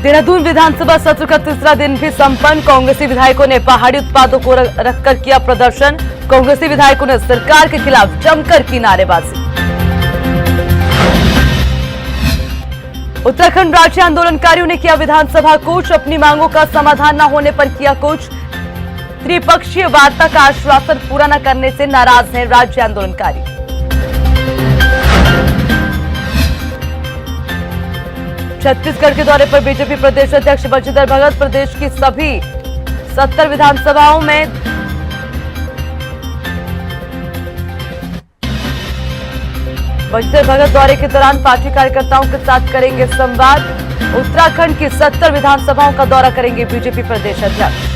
देहरादून विधानसभा सत्र का तीसरा दिन भी संपन्न। कांग्रेसी विधायकों ने पहाड़ी उत्पादों को रखकर किया प्रदर्शन। कांग्रेसी विधायकों ने सरकार के खिलाफ जमकर की नारेबाजी। उत्तराखंड राज्य आंदोलनकारियों ने किया विधानसभा कूच। अपनी मांगों का समाधान न होने पर किया कूच। त्रिपक्षीय वार्ता का आश्वासन पूरा न करने से नाराज हैं राज्य आंदोलनकारी। छत्तीसगढ़ के दौरे पर बीजेपी प्रदेश अध्यक्ष बंशीधर भगत प्रदेश की सभी 70 विधानसभाओं में बंशीधर भगत दौरे के दौरान पार्टी कार्यकर्ताओं के साथ करेंगे संवाद। उत्तराखंड की 70 विधानसभाओं का दौरा करेंगे बीजेपी प्रदेश अध्यक्ष।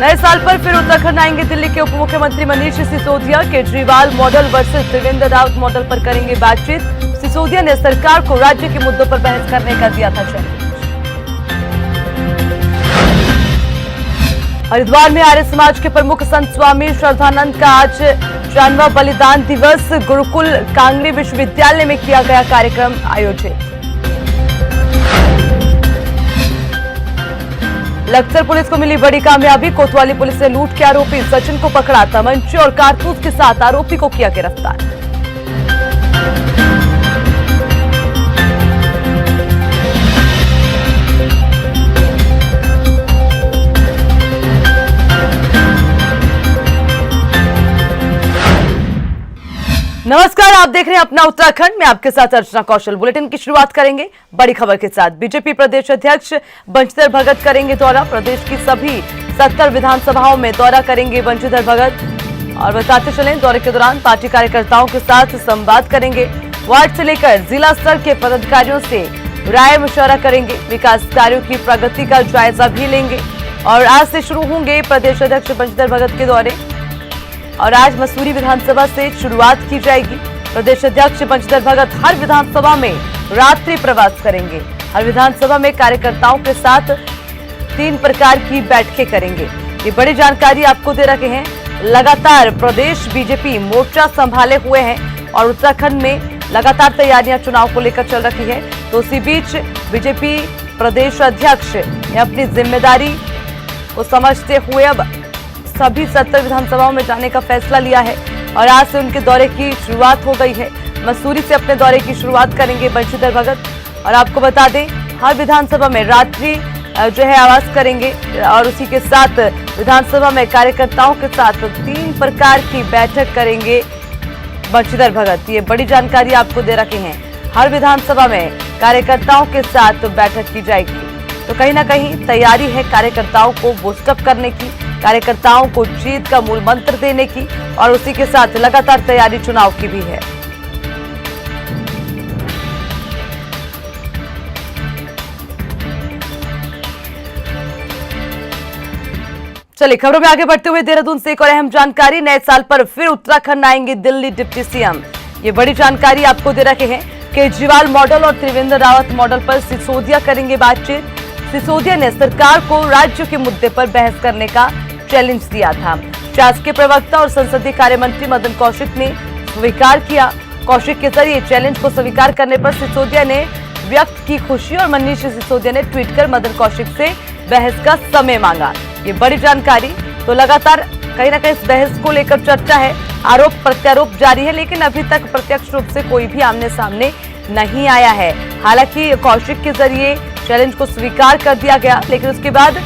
नए साल पर फिर उत्तराखंड आएंगे दिल्ली के उप मुख्यमंत्री Manish Sisodia. Kejriwal model versus Trivendra Rawat model पर करेंगे बातचीत। सिसोदिया ने सरकार को राज्य के मुद्दों पर बहस करने का दिया था चैलेंज। हरिद्वार में आर्य समाज के प्रमुख संत स्वामी श्रद्धानंद का आज 94वां बलिदान दिवस। गुरुकुल कांगड़ी विश्वविद्यालय में किया गया कार्यक्रम आयोजित। लक्सर पुलिस को मिली बड़ी कामयाबी। कोतवाली पुलिस ने लूट के आरोपी सचिन को पकड़ा। तमंचे और कारतूस के साथ आरोपी को किया गिरफ्तार। नमस्कार, आप देख रहे हैं अपना उत्तराखंड में। आपके साथ अर्चना कौशल। बुलेटिन की शुरुआत करेंगे बड़ी खबर के साथ। बीजेपी प्रदेश अध्यक्ष बंशीधर भगत करेंगे दौरा। प्रदेश की सभी 70 विधानसभाओं में दौरा करेंगे बंशीधर भगत। और बताते चलें, दौरे के दौरान पार्टी कार्यकर्ताओं के साथ संवाद करेंगे। वार्ड से लेकर जिला स्तर के पदाधिकारियों से राय मशवरा करेंगे। विकास कार्यों की प्रगति का जायजा भी लेंगे। और आज से शुरू होंगे प्रदेश अध्यक्ष बंशीधर भगत के दौरे। और आज मसूरी विधानसभा से शुरुआत की जाएगी। प्रदेश अध्यक्ष बंशीधर भगत हर विधानसभा में रात्रि प्रवास करेंगे। हर विधानसभा में कार्यकर्ताओं के साथ 3 प्रकार की बैठकें करेंगे। ये बड़ी जानकारी आपको दे रखे हैं। लगातार प्रदेश बीजेपी मोर्चा संभाले हुए हैं और उत्तराखंड में लगातार तैयारियां चुनाव को लेकर चल रही है। तो इसी बीच बीजेपी प्रदेश अध्यक्ष ने अपनी जिम्मेदारी को समझते हुए अब सभी 70 विधानसभाओं में जाने का फैसला लिया है। और आज से उनके दौरे की शुरुआत हो गई है। मसूरी से अपने दौरे की शुरुआत करेंगे बंशीधर भगत। और आपको बता दें, हर विधानसभा में रात्रि जो है आवास करेंगे। और उसी के साथ विधानसभा में कार्यकर्ताओं के साथ 3 प्रकार की बैठक करेंगे बंशीधर भगत। ये बड़ी जानकारी आपको दे रखे हैं। हर विधानसभा में कार्यकर्ताओं के साथ बैठक की जाएगी। तो कहीं ना कहीं तैयारी है कार्यकर्ताओं को बूस्टअप करने की, कार्यकर्ताओं को जीत का मूल मंत्र देने की। और उसी के साथ लगातार तैयारी चुनाव की भी है। चलिए खबरों में आगे बढ़ते हुए देहरादून से एक और अहम जानकारी। नए साल पर फिर उत्तराखंड आएंगे दिल्ली डिप्टी सीएम। ये बड़ी जानकारी आपको दे रखे हैं। केजरीवाल मॉडल और त्रिवेंद्र रावत मॉडल पर सिसोदिया करेंगे बातचीत। सिसोदिया ने सरकार को राज्य के मुद्दे पर बहस करने का चैलेंज दिया था। शासकीय प्रवक्ता और संसदीय कार्य मंत्री मदन कौशिक ने स्वीकार किया। कौशिक के जरिए चैलेंज को स्वीकार करने पर सिसोदिया ने व्यक्त की खुशी। और मनीष सिसोदिया ने ट्वीट कर मदन कौशिक से बहस का समय मांगा। ये बड़ी जानकारी। तो लगातार कहीं ना कहीं इस बहस को लेकर चर्चा है। आरोप प्रत्यारोप जारी है, लेकिन अभी तक प्रत्यक्ष रूप से कोई भी आमने सामने नहीं आया है। हालांकि कौशिक के जरिए चैलेंज को स्वीकार कर दिया गया, लेकिन उसके बाद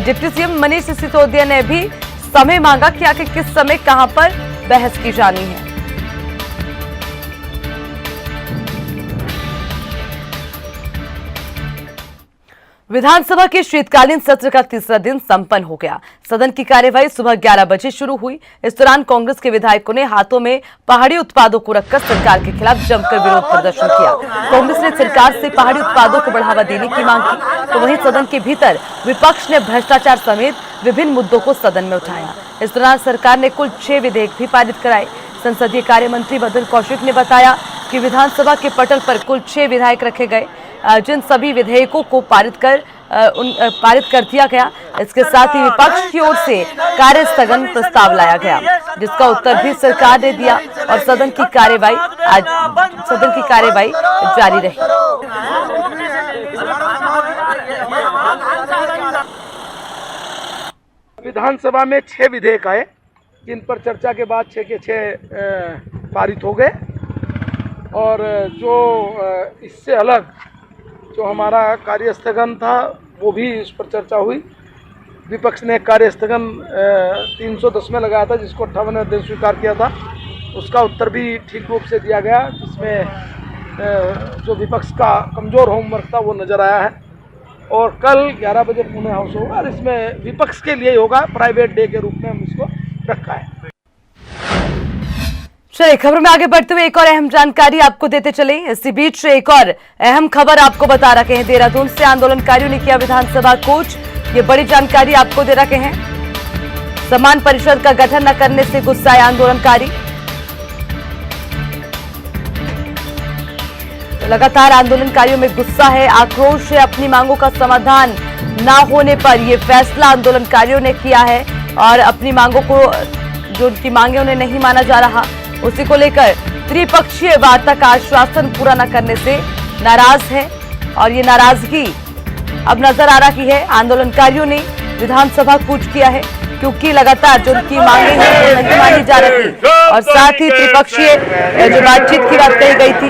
डिप्टी सीएम मनीष सिसोदिया ने भी समय मांगा कि आखिर किस समय कहां पर बहस की जानी है। विधानसभा के शीतकालीन सत्र का तीसरा दिन संपन्न हो गया। सदन की कार्यवाही सुबह 11 बजे शुरू हुई। इस दौरान कांग्रेस के विधायकों ने हाथों में पहाड़ी उत्पादों को रखकर सरकार के खिलाफ जमकर विरोध प्रदर्शन किया। कांग्रेस ने सरकार से पहाड़ी उत्पादों को बढ़ावा देने की मांग की। तो वहीं सदन के भीतर विपक्ष ने भ्रष्टाचार समेत विभिन्न मुद्दों को सदन में उठाया। इस दौरान सरकार ने कुल 6 विधेयक भी पारित कराए। संसदीय कार्य मंत्री मदन कौशिक ने बताया कि विधानसभा के पटल पर कुल 6 विधायक रखे गए, जिन सभी विधेयकों को पारित कर पारित कर दिया गया। इसके साथ ही विपक्ष की ओर से कार्य स्थगन प्रस्ताव लाया गया, जिसका उत्तर भी सरकार ने दिया और सदन की कार्यवाही जारी रही। विधानसभा में 6 विधेयक आए, जिन पर चर्चा के बाद 6 के 6 पारित हो गए। और जो इससे अलग जो हमारा कार्य स्थगन था, वो भी इस पर चर्चा हुई। विपक्ष ने कार्य स्थगन 310 में लगाया था, जिसको 58वें दिन स्वीकार किया था। उसका उत्तर भी ठीक रूप से दिया गया, जिसमें जो विपक्ष का कमज़ोर होमवर्क था वो नज़र आया है। और कल 11 बजे पुणे हाउस होगा और इसमें विपक्ष के लिए होगा, प्राइवेट डे के रूप में हम इसको रखा है। चलिए खबर में आगे बढ़ते हुए एक और अहम जानकारी आपको देते चले। इसी बीच एक और अहम खबर आपको बता रखे हैं। देहरादून से आंदोलनकारियों ने किया विधानसभा कूच। ये बड़ी जानकारी आपको दे रखे हैं। सम्मान परिषद का गठन न करने से गुस्साए आंदोलनकारी। तो लगातार आंदोलनकारियों में गुस्सा है, आक्रोश है। अपनी मांगों का समाधान न होने पर यह फैसला आंदोलनकारियों ने किया है और अपनी मांगों को, जो उनकी मांगे उन्हें नहीं माना जा रहा, उसी को लेकर त्रिपक्षीय वार्ता का आश्वासन पूरा न करने से नाराज है। और ये नाराजगी अब नजर आ रही है। आंदोलनकारियों ने विधानसभा कूच किया है क्योंकि लगातार जो उनकी मांगे हैं वो नहीं मानी जा रही और साथ ही त्रिपक्षीय जो बातचीत की बात कही गई थी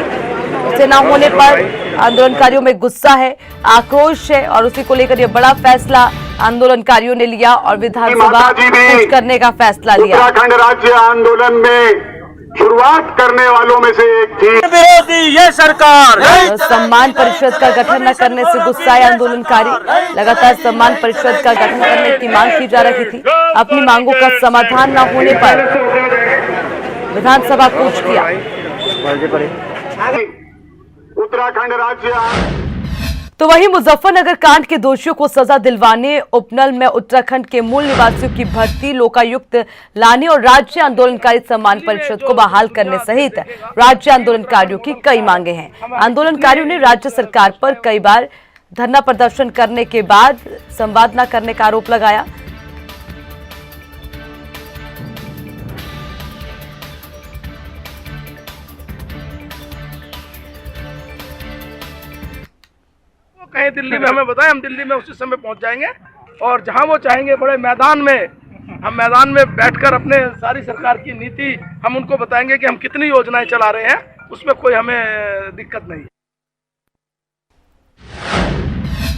उसे न होने पर आंदोलनकारियों में गुस्सा है, आक्रोश है और उसी को लेकर यह बड़ा फैसला आंदोलनकारियों ने लिया और विधानसभा कूच करने का फैसला लिया। उत्तराखंड राज्य आंदोलन में शुरुआत करने वालों में से एक थी विरोधी ये सरकार। सम्मान परिषद का गठन न करने से गुस्साए आंदोलनकारी। लगातार सम्मान परिषद का गठन करने की मांग की जा रही थी। अपनी मांगों का समाधान न होने पर विधानसभा कूच किया। उत्तराखंड राज्य। तो वहीं मुजफ्फरनगर कांड के दोषियों को सजा दिलवाने, उपनल में उत्तराखंड के मूल निवासियों की भर्ती, लोकायुक्त लाने और राज्य आंदोलनकारी सम्मान परिषद को बहाल करने सहित राज्य आंदोलनकारियों की कई मांगे हैं। आंदोलनकारियों ने राज्य सरकार पर कई बार धरना प्रदर्शन करने के बाद संवाद न करने का आरोप लगाया। कहीं दिल्ली में हमें बताएं, हम दिल्ली में उसी समय पहुंच जाएंगे और जहां वो चाहेंगे बड़े मैदान में, हम मैदान में बैठकर अपने सारी सरकार की नीति हम उनको बताएंगे कि हम कितनी योजनाएं चला रहे हैं, उसमें कोई हमें दिक्कत नहीं।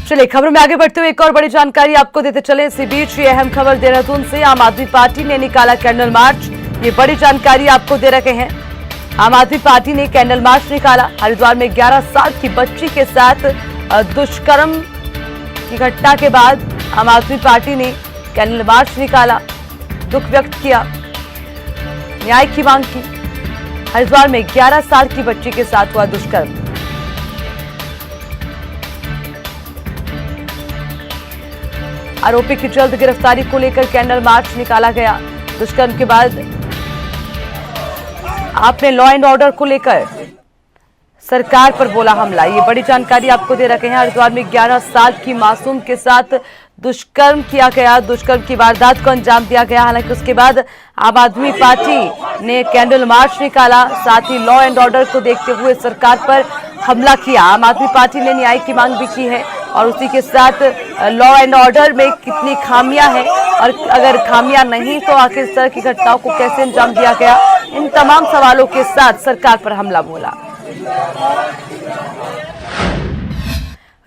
चलिए खबर में आगे बढ़ते हुए एक और बड़ी जानकारी आपको देते चले। इसी बीच ये अहम खबर देहरादून से। आम आदमी पार्टी ने निकाला कैंडल मार्च। ये बड़ी जानकारी आपको दे रखे हैं। आम आदमी पार्टी ने कैंडल मार्च निकाला। हरिद्वार में 11 साल की बच्ची के साथ दुष्कर्म की घटना के बाद आम आदमी पार्टी ने कैंडल मार्च निकाला, दुख व्यक्त किया, न्याय की मांग की। हरिद्वार में 11 साल की बच्ची के साथ हुआ दुष्कर्म। आरोपी की जल्द गिरफ्तारी को लेकर कैंडल मार्च निकाला गया। दुष्कर्म के बाद आपने लॉ एंड ऑर्डर को लेकर सरकार पर बोला हमला। ये बड़ी जानकारी आपको दे रखे हैं। हरिद्वार में 11 साल की मासूम के साथ दुष्कर्म किया गया, दुष्कर्म की वारदात को अंजाम दिया गया। हालांकि उसके बाद आम आदमी पार्टी ने कैंडल मार्च निकाला, साथ ही लॉ एंड ऑर्डर को देखते हुए सरकार पर हमला किया। आम आदमी पार्टी ने न्याय की मांग भी की है और उसी के साथ लॉ एंड ऑर्डर में कितनी खामियां हैं और अगर खामियां नहीं तो आखिर इस तरह की घटनाओं को कैसे अंजाम दिया गया, इन तमाम सवालों के साथ सरकार पर हमला बोला।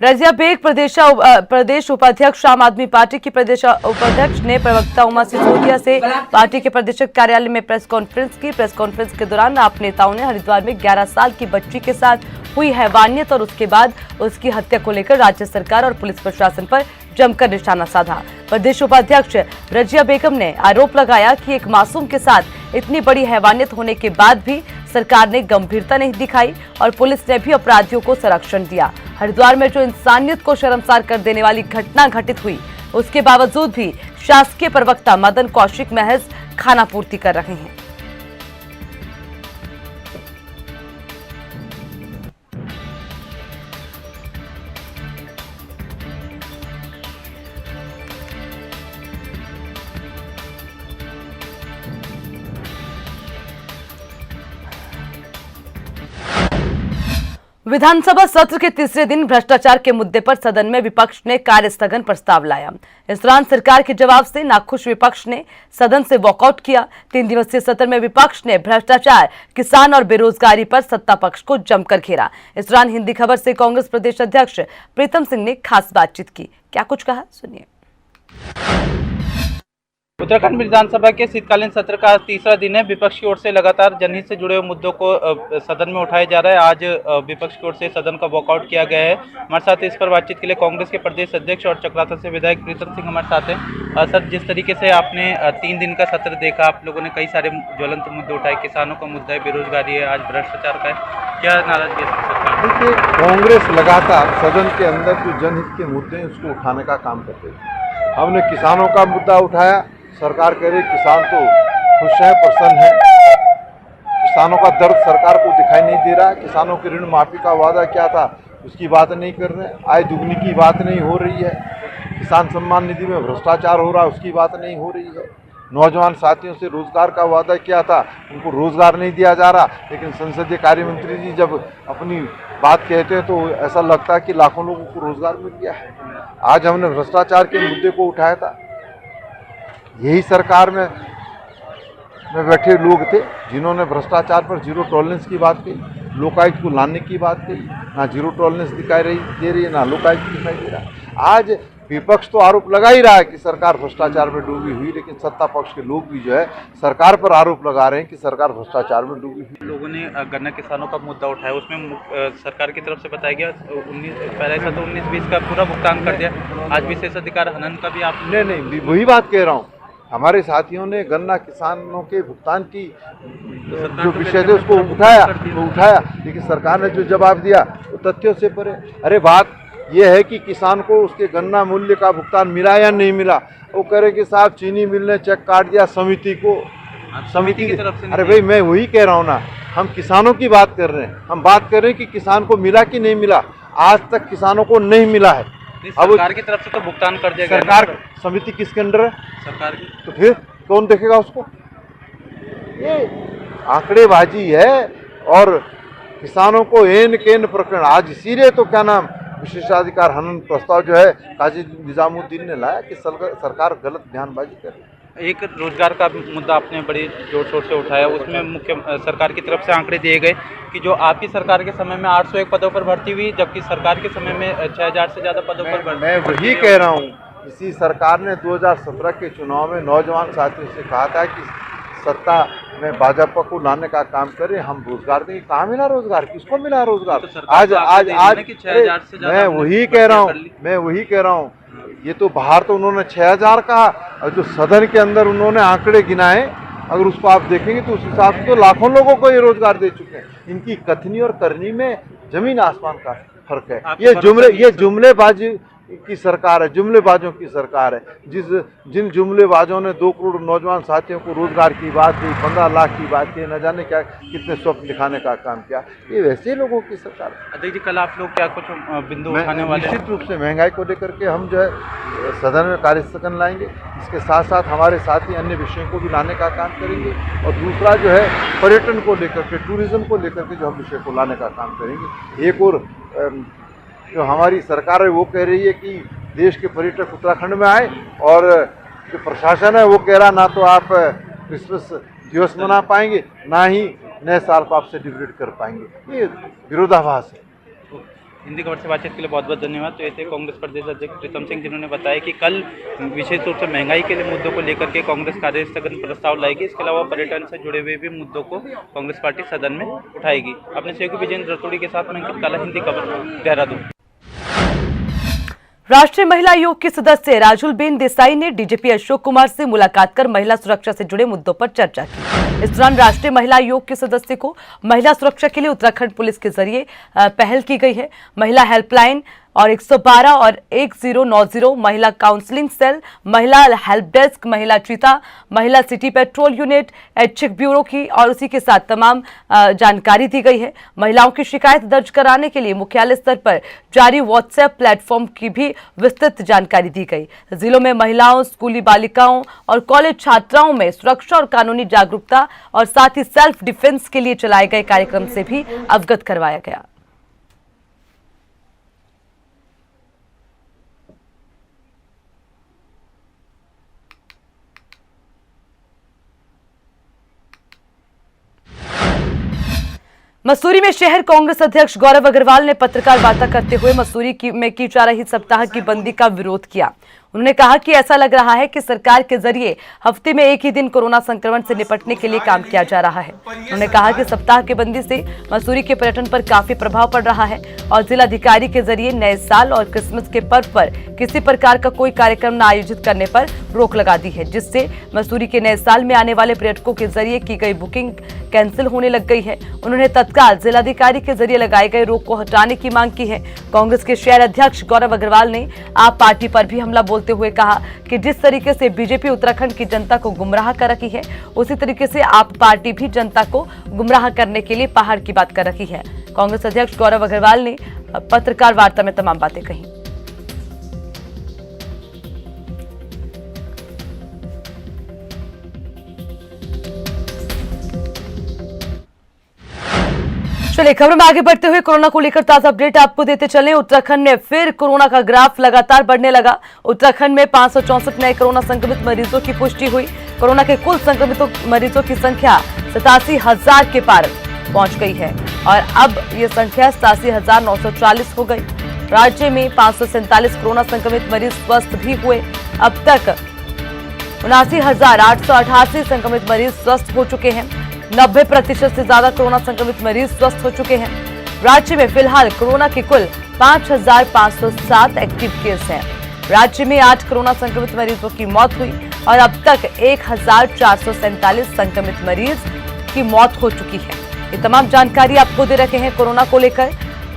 रजिया बेग प्रदेश उपाध्यक्ष आम आदमी पार्टी की प्रदेश उपाध्यक्ष ने प्रवक्ता उमा सिसोदिया से पार्टी के प्रदेशक कार्यालय में प्रेस कॉन्फ्रेंस की। प्रेस कॉन्फ्रेंस के दौरान आप नेताओं ने हरिद्वार में 11 साल की बच्ची के साथ हुई हैवानियत और उसके बाद उसकी हत्या को लेकर राज्य सरकार और पुलिस प्रशासन पर जमकर निशाना साधा। प्रदेश उपाध्यक्ष रजिया बेगम ने आरोप लगाया कि एक मासूम के साथ इतनी बड़ी हैवानियत होने के बाद भी सरकार ने गंभीरता नहीं दिखाई और पुलिस ने भी अपराधियों को संरक्षण दिया। हरिद्वार में जो इंसानियत को शर्मसार कर देने वाली घटना घटित हुई, उसके बावजूद भी शासकीय प्रवक्ता मदन कौशिक महज खानापूर्ति कर रहे हैं। विधानसभा सत्र के तीसरे दिन भ्रष्टाचार के मुद्दे पर सदन में विपक्ष ने कार्य स्थगन प्रस्ताव लाया। इस दौरान सरकार के जवाब से नाखुश विपक्ष ने सदन से वॉकआउट किया। 3 दिवसीय सत्र में विपक्ष ने भ्रष्टाचार, किसान और बेरोजगारी पर सत्ता पक्ष को जमकर घेरा। इस दौरान हिंदी खबर से कांग्रेस प्रदेश अध्यक्ष प्रीतम सिंह ने खास बातचीत की। क्या कुछ कहा, सुनिए। उत्तराखंड विधानसभा के शीतकालीन सत्र का तीसरा दिन है। विपक्ष की ओर से लगातार जनहित से जुड़े हुए मुद्दों को सदन में उठाया जा रहा है। आज विपक्ष की ओर से सदन का वॉकआउट किया गया है। हमारे साथ इस पर बातचीत के लिए कांग्रेस के प्रदेश अध्यक्ष और चक्राता से विधायक प्रीतम सिंह हमारे साथ हैं। सर, जिस तरीके से आपने 3 दिन का सत्र देखा, आप लोगों ने कई सारे ज्वलंत मुद्दे उठाए। किसानों का मुद्दा है, बेरोजगारी है, आज भ्रष्टाचार का है, क्या नाराजगी है सरकार? देखिए, कांग्रेस लगातार सदन के अंदर जो जनहित के मुद्दे हैं उसको उठाने का काम करते हैं। हमने किसानों का मुद्दा उठाया। सरकार कह रही किसान तो खुश है, प्रसन्न है। किसानों का दर्द सरकार को दिखाई नहीं दे रहा। किसानों के ऋण माफी का वादा क्या था उसकी बात नहीं कर रहे। आय दुगनी की बात नहीं हो रही है। किसान सम्मान निधि में भ्रष्टाचार हो रहा है उसकी बात नहीं हो रही है। नौजवान साथियों से रोजगार का वादा किया था, उनको रोजगार नहीं दिया जा रहा। लेकिन संसदीय कार्य मंत्री जी जब अपनी बात कहते हैं तो ऐसा लगता है कि लाखों लोगों को रोजगार मिल गया है। आज हमने भ्रष्टाचार के मुद्दे को उठाया था। यही सरकार में बैठे लोग थे जिन्होंने भ्रष्टाचार पर जीरो टॉलरेंस की बात कही, लोकायुक्त को लाने की बात कही। ना जीरो टॉलरेंस दिखाई दे रही है, ना लोकायुक्त दिखाई दे रहा है। आज विपक्ष तो आरोप लगा ही रहा है कि सरकार भ्रष्टाचार में डूबी हुई, लेकिन सत्ता पक्ष के लोग भी जो है सरकार पर आरोप लगा रहे हैं कि सरकार भ्रष्टाचार में डूबी हुई। लोगों ने गन्ना किसानों का मुद्दा उठाया, उसमें सरकार की तरफ से बताया गया 19-20 का पूरा भुगतान कर दिया। आज विशेष अधिकार हनन का भी आप नहीं, वही बात कह रहा हूँ। हमारे साथियों ने गन्ना किसानों के भुगतान की जो विषय थे उसको उठाया, लेकिन सरकार ने जो जवाब दिया वो तथ्यों से परे। अरे बात यह है कि किसान को उसके गन्ना मूल्य का भुगतान मिला या नहीं मिला। वो कह रहे कि साहब चीनी मिल ने चेक काट दिया समिति को, समिति की तरफ से। अरे भाई, मैं वही कह रहा हूँ ना, हम किसानों की बात कर रहे हैं। हम बात कर रहे हैं कि किसान को मिला कि नहीं मिला। आज तक किसानों को नहीं मिला है। अब सरकार की तरफ से तो भुगतान कर दिया गया। सरकार समिति किसके अंडर है? सरकार की। तो फिर कौन देखेगा उसको? ये आंकड़ेबाजी है। और किसानों को एन केन प्रकरण, आज इसीलिए तो क्या नाम विशेषाधिकार हनन प्रस्ताव जो है काजी निजामुद्दीन ने लाया कि सरकार गलत बयानबाजी कर रही है। एक रोजगार का मुद्दा आपने बड़ी जोर शोर से उठाया, उसमें मुख्य सरकार की तरफ से आंकड़े दिए गए कि जो आपकी सरकार के समय में 801 पदों पर भर्ती हुई, जबकि सरकार के समय में 6000 से ज़्यादा पदों पर भर्ती। मैं वही कह रहा हूँ, इसी सरकार ने 2017 के चुनाव में नौजवान साथियों से कहा था कि सत्ता में भाजपा को लाने का काम करें, हम रोजगार देंगे। कहाँ मिला रोजगार? किसको मिला रोजगार? तो आज मैं वही कह रहा हूँ, ये तो बाहर तो उन्होंने 6000 कहा, और जो सदन के अंदर उन्होंने आंकड़े गिनाए, अगर उसको आप देखेंगे तो उस हिसाब से तो लाखों लोगों को ये रोजगार दे चुके हैं। इनकी कथनी और करनी में जमीन आसमान का फर्क है। ये जुमलेबाजी की सरकार है, जुमलेबाजों की सरकार है। जिन जुमलेबाजों ने 2 करोड़ नौजवान साथियों को रोजगार की बात की, 15 लाख की बात की, न जाने क्या कितने स्वप्न दिखाने का काम किया, ये वैसे लोगों की सरकार है। अध्यक्ष जी, कल आप लोग क्या कुछ बिंदु उठाने वाले? निश्चित रूप से महंगाई को लेकर के हम जो है सदन में कार्य स्थगन लाएंगे। इसके साथ साथ हमारे साथी अन्य विषयों को भी लाने का काम करेंगे। और दूसरा जो है पर्यटन को लेकर के, टूरिज्म को लेकर के जो हम विषय को लाने का काम करेंगे। एक और जो हमारी सरकार है वो कह रही है कि देश के पर्यटक उत्तराखंड में आए, और जो प्रशासन है वो कह रहा ना तो आप क्रिसमस दिवस मना पाएंगे, ना ही नए साल को आप सेलिब्रेट कर पाएंगे। ये विरोधाभास है। हिंदी खबर से बातचीत के लिए बहुत बहुत धन्यवाद। तो ऐसे कांग्रेस प्रदेश अध्यक्ष प्रीतम सिंह, जिन्होंने बताया कि कल विशेष रूप से महंगाई के लिए मुद्दों को लेकर के कांग्रेस कार्य स्थगन प्रस्ताव लाएगी। इसके अलावा पर्यटन से जुड़े हुए भी मुद्दों को कांग्रेस पार्टी सदन में उठाएगी। अपने सहयोगी विजेंद्र रतोड़ी के साथ मैं अंकित काला, हिंदी खबर, देहरादून। राष्ट्रीय महिला आयोग की सदस्य राजुलबेन देसाई ने डीजीपी अशोक कुमार से मुलाकात कर महिला सुरक्षा से जुड़े मुद्दों पर चर्चा की। इस दौरान राष्ट्रीय महिला आयोग के सदस्य को महिला सुरक्षा के लिए उत्तराखंड पुलिस के जरिए पहल की गई है। महिला हेल्पलाइन और 112 और 1090 महिला काउंसलिंग सेल, महिला हेल्प डेस्क, महिला चीता, महिला सिटी पेट्रोल यूनिट, ऐच्छिक ब्यूरो की और उसी के साथ तमाम जानकारी दी गई है। महिलाओं की शिकायत दर्ज कराने के लिए मुख्यालय स्तर पर जारी व्हाट्सएप प्लेटफॉर्म की भी विस्तृत जानकारी दी गई। जिलों में महिलाओं, स्कूली बालिकाओं और कॉलेज छात्राओं में सुरक्षा और कानूनी जागरूकता और साथ ही सेल्फ डिफेंस के लिए चलाए गए कार्यक्रम से भी अवगत करवाया गया। मसूरी में शहर कांग्रेस अध्यक्ष गौरव अग्रवाल ने पत्रकार वार्ता करते हुए मसूरी में की जा रही सप्ताह की बंदी का विरोध किया। उन्होंने कहा कि ऐसा लग रहा है कि सरकार के जरिए हफ्ते में एक ही दिन कोरोना संक्रमण से निपटने के लिए काम किया जा रहा है। उन्होंने कहा कि सप्ताह की बंदी से मसूरी के पर्यटन पर काफी प्रभाव पड़ रहा है और जिलाधिकारी के जरिए नए साल और क्रिसमस के पर्व पर किसी प्रकार का कोई कार्यक्रम न आयोजित करने पर रोक लगा दी है, जिससे मसूरी के नए साल में आने वाले पर्यटकों के जरिए की गई बुकिंग कैंसिल होने लग गई है। उन्होंने तत्काल जिलाधिकारी के जरिए लगाए गए रोक को हटाने की मांग की है। कांग्रेस के शहर अध्यक्ष गौरव अग्रवाल ने आप पार्टी पर भी हमला बोलते हुए कहा कि जिस तरीके से बीजेपी उत्तराखंड की जनता को गुमराह कर रखी है, उसी तरीके से आप पार्टी भी जनता को गुमराह करने के लिए पहाड़ की बात कर रखी है। कांग्रेस अध्यक्ष गौरव अग्रवाल ने पत्रकार वार्ता में तमाम बातें कही। चलिए खबर में आगे बढ़ते हुए कोरोना को लेकर ताजा अपडेट आपको देते चलें। उत्तराखंड में फिर कोरोना का ग्राफ लगातार बढ़ने लगा। उत्तराखंड में 564 नए कोरोना संक्रमित मरीजों की पुष्टि हुई। कोरोना के कुल संक्रमित मरीजों की संख्या 87,000 के पार पहुंच गई है और अब ये संख्या 87,940 हो गई। राज्य में 547 कोरोना संक्रमित मरीज स्वस्थ भी हुए। अब तक 79,888 संक्रमित मरीज स्वस्थ हो चुके हैं। 90% से ज्यादा कोरोना संक्रमित मरीज स्वस्थ हो चुके हैं। राज्य में फिलहाल कोरोना के कुल 5,507 एक्टिव केस हैं। राज्य में 8 कोरोना संक्रमित मरीजों की मौत हुई और अब तक 1,447 संक्रमित मरीज की मौत हो चुकी है। ये तमाम जानकारी आपको दे रखे हैं कोरोना को लेकर।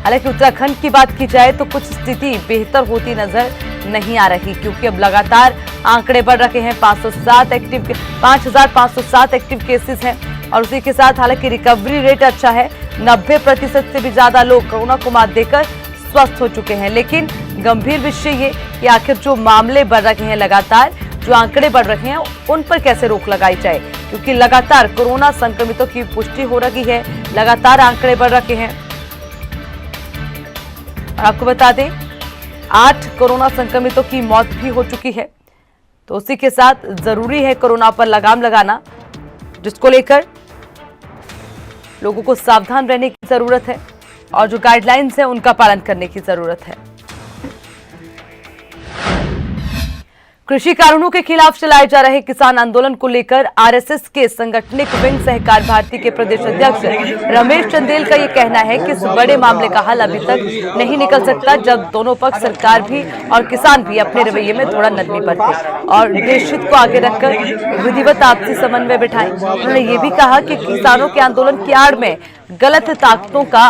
हालांकि उत्तराखंड की बात की जाए तो कुछ स्थिति बेहतर होती नजर नहीं आ रही, क्योंकि अब लगातार आंकड़े बढ़ रखे हैं। 5,507 एक्टिव केसेस हैं और उसी के साथ हालांकि रिकवरी रेट अच्छा है। 90% से भी ज्यादा लोग कोरोना को मात देकर स्वस्थ हो चुके हैं। लेकिन गंभीर विषय ये कि आखिर जो मामले बढ़ रहे हैं, लगातार जो आंकड़े बढ़ रहे हैं, उन पर कैसे रोक लगाई जाए, क्योंकि लगातार कोरोना संक्रमितों की पुष्टि हो रही है, लगातार आंकड़े बढ़ रखे हैं। और आपको बता दें 8 कोरोना संक्रमितों की मौत भी हो चुकी है। तो उसी के साथ जरूरी है कोरोना पर लगाम लगाना, जिसको लेकर लोगों को सावधान रहने की जरूरत है और जो गाइडलाइंस है उनका पालन करने की जरूरत है। कृषि कानूनों के खिलाफ चलाए जा रहे किसान आंदोलन को लेकर आरएसएस के संगठनिक विंग सहकार भारती के प्रदेश अध्यक्ष रमेश चंदेल का ये कहना है कि इस बड़े मामले का हल अभी तक नहीं निकल सकता जब दोनों पक्ष, सरकार भी और किसान भी, अपने रवैये में थोड़ा नरमी बरते और देश हित को आगे रखकर विधिवत आपसी समन्वय बिठाएं। उन्होंने ये भी कहा कि किसानों के आंदोलन की आड़ में गलत ताकतों का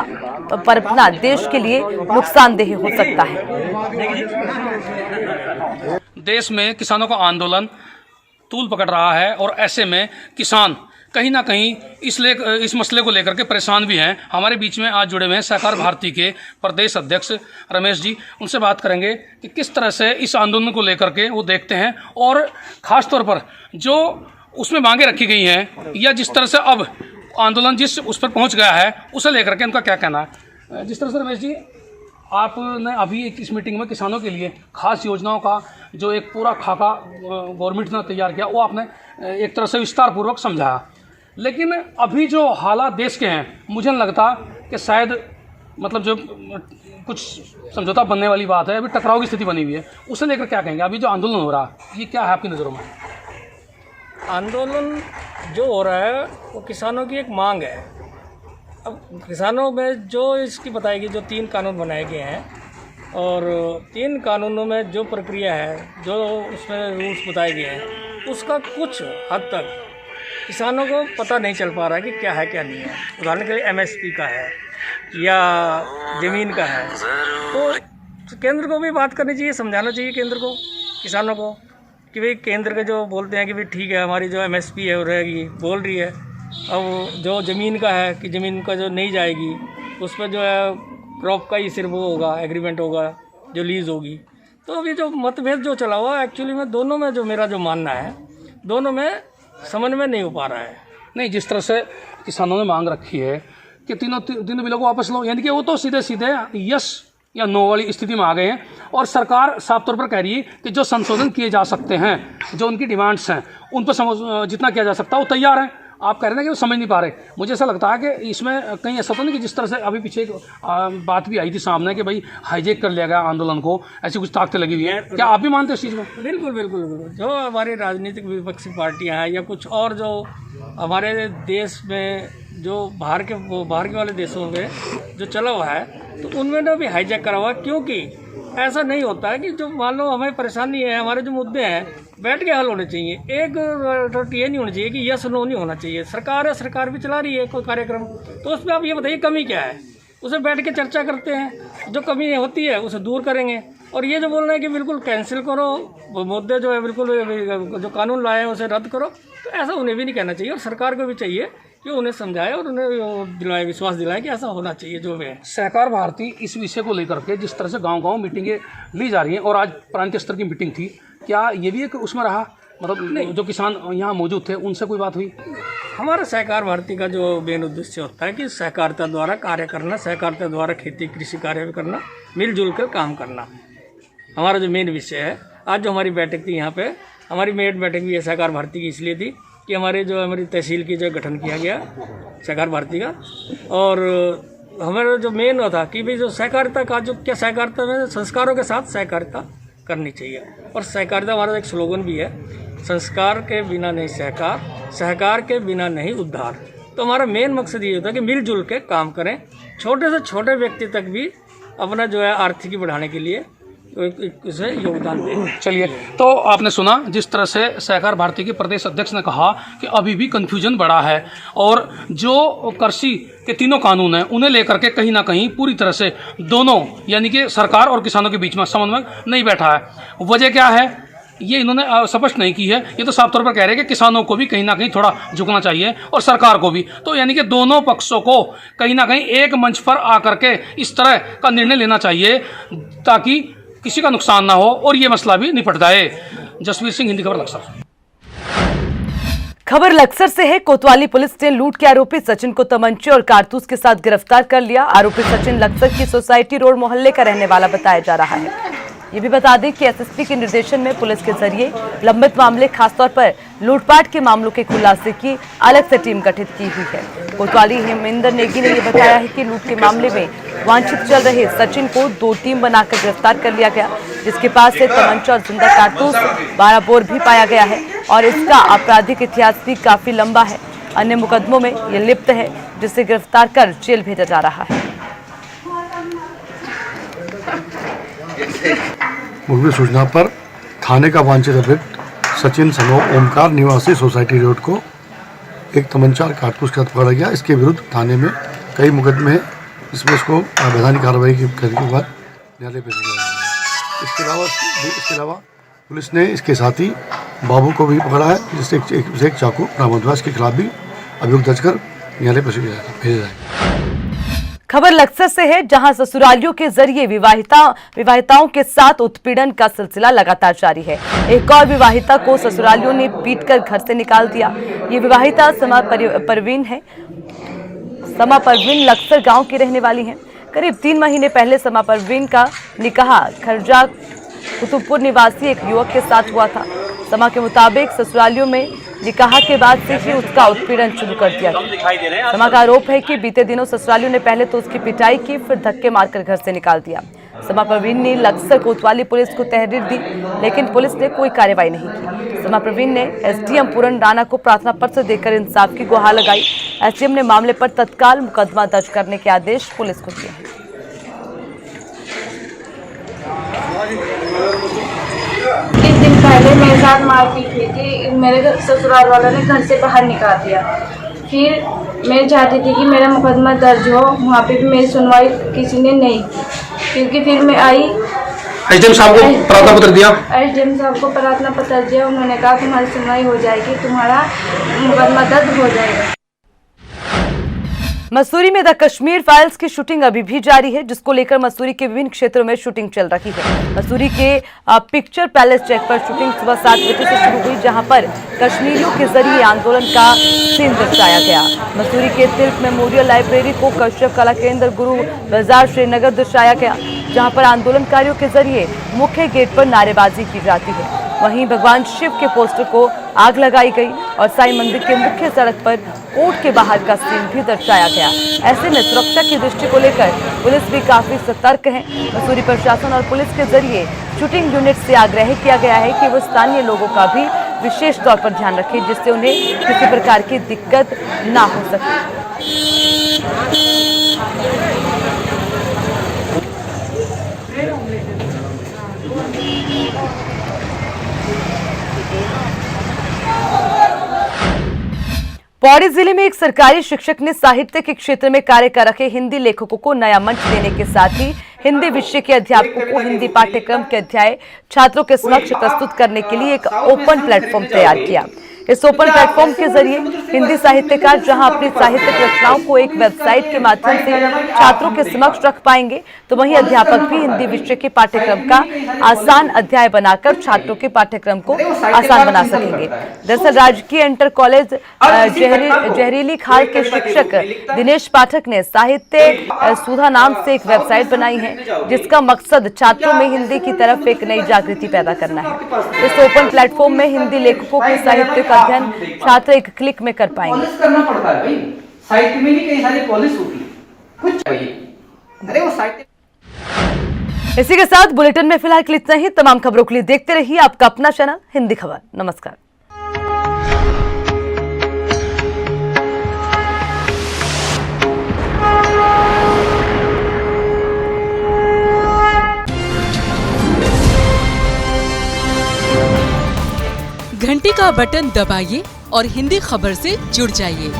परपना देश के लिए नुकसानदेह हो सकता है। देश में किसानों का आंदोलन तूल पकड़ रहा है और ऐसे में किसान कहीं ना कहीं इस मसले को लेकर के परेशान भी हैं। हमारे बीच में आज जुड़े हुए हैं सहकार भारती के प्रदेश अध्यक्ष रमेश जी। उनसे बात करेंगे कि किस तरह से इस आंदोलन को लेकर के वो देखते हैं और ख़ास तौर पर जो उसमें मांगे रखी गई हैं या जिस तरह से अब आंदोलन जिस उस पर पहुंच गया है उसे लेकर के उनका क्या कहना है। जिस तरह से रमेश जी, आपने अभी इस मीटिंग में किसानों के लिए खास योजनाओं का जो एक पूरा खाका गवर्नमेंट ने तैयार किया, वो आपने एक तरह से विस्तार पूर्वक समझाया। लेकिन अभी जो हालात देश के हैं, मुझे नहीं लगता कि शायद मतलब जो कुछ समझौता बनने वाली बात है, अभी टकराव की स्थिति बनी हुई है, उसे लेकर क्या कहेंगे। अभी जो आंदोलन हो रहा है ये क्या है आपकी नज़रों में? आंदोलन जो हो रहा है वो किसानों की एक मांग है। अब किसानों में जो इसकी बताएगी, जो 3 कानून बनाए गए हैं और 3 कानूनों में जो प्रक्रिया है, जो उसमें रूल्स बताए गए हैं, उसका कुछ हद तक किसानों को पता नहीं चल पा रहा है कि क्या है क्या नहीं है। उदाहरण के लिए MSP का है या ज़मीन का है, तो केंद्र को भी बात करनी चाहिए, समझाना चाहिए केंद्र को, किसानों को कि भाई केंद्र के जो बोलते हैं कि भाई ठीक है हमारी जो MSP है वो रहेगी, बोल रही है। अब जो ज़मीन का है कि ज़मीन का जो नहीं जाएगी उस पर जो है क्रॉप का ही सिर्फ वो होगा, एग्रीमेंट होगा, जो लीज़ होगी। तो अभी जो मतभेद जो चला हुआ एक्चुअली में दोनों में जो मेरा जो मानना है, दोनों में समन्वय नहीं हो पा रहा है। नहीं, जिस तरह से किसानों ने मांग रखी है कि तीनों बिलों को वापस लो, यानी कि वो तो सीधे सीधे यस या नो वाली स्थिति में आ गए हैं और सरकार साफ तौर पर कह रही है कि जो संशोधन किए जा सकते हैं, जो उनकी डिमांड्स हैं, उन पर जितना किया जा सकता है वो तैयार है। आप कह रहे हैं कि वो समझ नहीं पा रहे। मुझे ऐसा लगता है कि इसमें कहीं ऐसा तो नहीं कि जिस तरह से अभी पीछे एक बात भी आई थी सामने कि भाई हाईजेक कर लिया गया आंदोलन को, ऐसी कुछ ताकतें लगी हुई हैं, क्या आप भी मानते हो इस चीज़ में? बिल्कुल बिल्कुल बिल्कुल। जो हमारी राजनीतिक विपक्षी पार्टियां हैं या कुछ और जो हमारे देश में जो बाहर के वाले देशों में जो चला हुआ है, तो उनमें भी हाईजैक करा हुआ है। क्योंकि ऐसा नहीं होता है कि जो मान लो हमें परेशानी है, हमारे जो मुद्दे हैं बैठ के हल होने चाहिए। एक रट ये नहीं होना चाहिए कि यस नो नहीं होना चाहिए। सरकार है, सरकार भी चला रही है कोई कार्यक्रम, तो उसमें आप ये बताइए कमी क्या है, उसे बैठ के चर्चा करते हैं, जो कमी होती है उसे दूर करेंगे। और ये जो बोल रहे हैं कि बिल्कुल कैंसिल करो मुद्दे जो है, बिल्कुल जो कानून लाए हैं उसे रद्द करो, तो ऐसा उन्हें भी नहीं कहना चाहिए। और सरकार को भी चाहिए कि उन्हें समझाए और उन्हें दिलाए, विश्वास दिलाए कि ऐसा होना चाहिए जो भी है। सहकार भारती इस विषय को लेकर के जिस तरह से गांव-गांव मीटिंगें ली जा रही हैं और आज प्रांतीय स्तर की मीटिंग थी, क्या ये भी एक उसमें रहा, मतलब जो किसान यहाँ मौजूद थे उनसे कोई बात हुई? हमारा सहकार भारती का जो मेन उद्देश्य होता है कि सहकारिता द्वारा कार्य करना, सहकारिता द्वारा खेती कृषि कार्य करना, मिलजुल कर काम करना, हमारा जो मेन विषय है। आज जो हमारी बैठक थी यहाँ पे, हमारी मेन बैठक भी सहकार भारती की इसलिए थी कि हमारी तहसील की जो गठन किया गया सहकार भारती का, और हमारा जो मेन था कि भाई जो सहकारिता का जो क्या सहकारिता में संस्कारों के साथ सहकारिता करनी चाहिए। और सहकारिता हमारा एक स्लोगन भी है, संस्कार के बिना नहीं सहकार, सहकार के बिना नहीं उद्धार। तो हमारा मेन मकसद ये होता है कि मिलजुल के काम करें, छोटे से छोटे व्यक्ति तक भी अपना जो है आर्थिकी बढ़ाने के लिए इसे योगदान दें। चलिए, तो आपने सुना जिस तरह से सहकार भारती के प्रदेश अध्यक्ष ने कहा कि अभी भी कन्फ्यूजन बड़ा है और जो कृषि के तीनों कानून हैं उन्हें लेकर के कहीं ना कहीं पूरी तरह से दोनों यानी कि सरकार और किसानों के बीच में समन्वय नहीं बैठा है। वजह क्या है ये इन्होंने स्पष्ट नहीं की है। ये तो साफ तौर पर कह रहे हैं कि किसानों को भी कहीं ना कहीं थोड़ा झुकना चाहिए और सरकार को भी, तो यानी कि दोनों पक्षों को कहीं ना कहीं एक मंच पर आकर के इस तरह का निर्णय लेना चाहिए ताकि किसी का नुकसान ना हो और ये मसला भी निपट जाए। जसवीर सिंह, हिंदी खबर, लक्सर। खबर लक्सर से है। कोतवाली पुलिस ने लूट के आरोपी सचिन को तमंचे और कारतूस के साथ गिरफ्तार कर लिया। आरोपी सचिन लक्सर की सोसाइटी रोड मोहल्ले का रहने वाला बताया जा रहा है। ये भी बता दें कि एसएसपी के निर्देशन में पुलिस के जरिए लंबित मामले, खासतौर पर लूटपाट के मामलों के खुलासे की अलग से टीम गठित की हुई है। कोतवाली हेमेंद्र नेगी ने यह बताया है कि लूट के मामले में वांछित चल रहे सचिन को 2 टीम बनाकर गिरफ्तार कर लिया गया, जिसके पास से तमंचा और जिंदा कारतूस 12 बोर भी पाया गया है और इसका आपराधिक इतिहास भी काफी लंबा है। अन्य मुकदमों में ये लिप्त है, जिसे गिरफ्तार कर जेल भेजा जा रहा है। मुखबिर सूचना पर थाने का वांछित अभियुक्त सचिन सनोप ओमकार निवासी सोसाइटी रोड को एक तमंचा और कारतूस के साथ पकड़ा गया। इसके विरुद्ध थाने में कई मुकदमे हैं, इसमें इसको वैधानिक कार्रवाई करने के बाद न्यायालय पेश किया गया। इसके अलावा पुलिस ने इसके साथी बाबू को भी पकड़ा है, जिससे एक चाकू बरामद हुआ। इसके खिलाफ भी अभियोग दर्ज कर न्यायालय पेश भेजा जाएगा। खबर लक्सर से है, जहां ससुरालियों के जरिए विवाहिताओं के साथ उत्पीड़न का सिलसिला लगातार जारी है। एक और विवाहिता को ससुरालियों ने पीटकर घर से निकाल दिया। ये विवाहिता समा परवीन है। समा परवीन लक्सर गांव की रहने वाली हैं। करीब 3 महीने पहले समा परवीन का निकाह खरजा कुतुबपुर निवासी एक युवक के साथ हुआ था। समा के मुताबिक ससुरालियों में निकाह के बाद से ही उसका उत्पीड़न शुरू कर दिया था। समा का आरोप है कि बीते दिनों ससुरालियों ने पहले तो उसकी पिटाई की, फिर धक्के मारकर घर से निकाल दिया। समा परवीन ने लक्सर कोतवाली पुलिस को तहरीर दी, लेकिन पुलिस ने कोई कार्रवाई नहीं की। समा परवीन ने एसडीएम पूरन राणा को प्रार्थना पत्र देकर इंसाफ की गुहार लगाई। एसडीएम ने मामले पर तत्काल मुकदमा दर्ज करने के आदेश पुलिस को दिए हैं। 3 दिन पहले मेरे साथ मारपीट हुई थी। मेरे ससुराल वालों ने घर से बाहर निकाल दिया। फिर मैं चाहती थी कि मेरा मुकदमा दर्ज हो, वहाँ पे भी मेरी सुनवाई किसी ने नहीं की, क्योंकि फिर मैं आई, एसडीएम साहब को प्रार्थना पत्र दिया। एसडीएम साहब को प्रार्थना पत्र दिया। उन्होंने कहा तुम्हारी सुनवाई हो जाएगी, तुम्हारा मुकदमा दर्ज हो जाएगा। मसूरी में द कश्मीर फाइल्स की शूटिंग अभी भी जारी है, जिसको लेकर मसूरी के विभिन्न क्षेत्रों में शूटिंग चल रही है। मसूरी के पिक्चर पैलेस चेक पर शूटिंग सुबह 7 बजे से शुरू हुई, जहां पर कश्मीरियों के जरिए आंदोलन का सीन दर्शाया गया। मसूरी के तिलक मेमोरियल लाइब्रेरी को कश्यप कला केंद्र, गुरु बाजार, श्रीनगर दर्शाया गया, जहां पर आंदोलनकारियों के जरिए मुख्य गेट पर नारेबाजी की जाती है। वहीं भगवान शिव के पोस्टर को आग लगाई गई और साईं मंदिर के मुख्य सड़क पर कोर्ट के बाहर का सीन भी दर्शाया गया। ऐसे में सुरक्षा की दृष्टि को लेकर पुलिस भी काफी सतर्क है। मसूरी प्रशासन और पुलिस के जरिए शूटिंग यूनिट से आग्रह किया गया है कि वो स्थानीय लोगों का भी विशेष तौर पर ध्यान रखें, जिससे उन्हें किसी प्रकार की दिक्कत ना हो सके। पौड़ी जिले में एक सरकारी शिक्षक ने साहित्य के क्षेत्र में कार्य कर रखे हिंदी लेखकों को नया मंच देने के साथ ही हिंदी विषय के अध्यापकों को हिंदी पाठ्यक्रम के अध्याय छात्रों के समक्ष प्रस्तुत करने के लिए एक ओपन प्लेटफॉर्म तैयार किया। इस ओपन प्लेटफॉर्म के जरिए हिंदी साहित्यकार जहां अपनी साहित्यिक रचनाओं को एक वेबसाइट के माध्यम से छात्रों के समक्ष रख पाएंगे, तो वहीं अध्यापक भी हिंदी विषय के पाठ्यक्रम का आसान अध्याय बनाकर छात्रों के पाठ्यक्रम को आसान बना सकेंगे। दरअसल राजकीय इंटर कॉलेज जहरीली खाल के शिक्षक दिनेश पाठक ने साहित्य सुधा नाम से एक वेबसाइट बनाई है, जिसका मकसद छात्रों में हिंदी की तरफ एक नई जागृति पैदा करना है। इस ओपन प्लेटफॉर्म में हिंदी लेखकों के साहित्य अध्ययन छात्र एक क्लिक में कर पाएंगे। करना पड़ता है भाई, साहित्य में भी कई सारी पॉलिश होती है, कुछ चाहिए। अरे वो साहित्य। इसी के साथ बुलेटिन में फिलहाल के लिए इतना ही। तमाम खबरों के लिए देखते रहिए आपका अपना चैनल हिंदी खबर। नमस्कार। घंटी का बटन दबाइए और हिंदी खबर से जुड़ जाइए।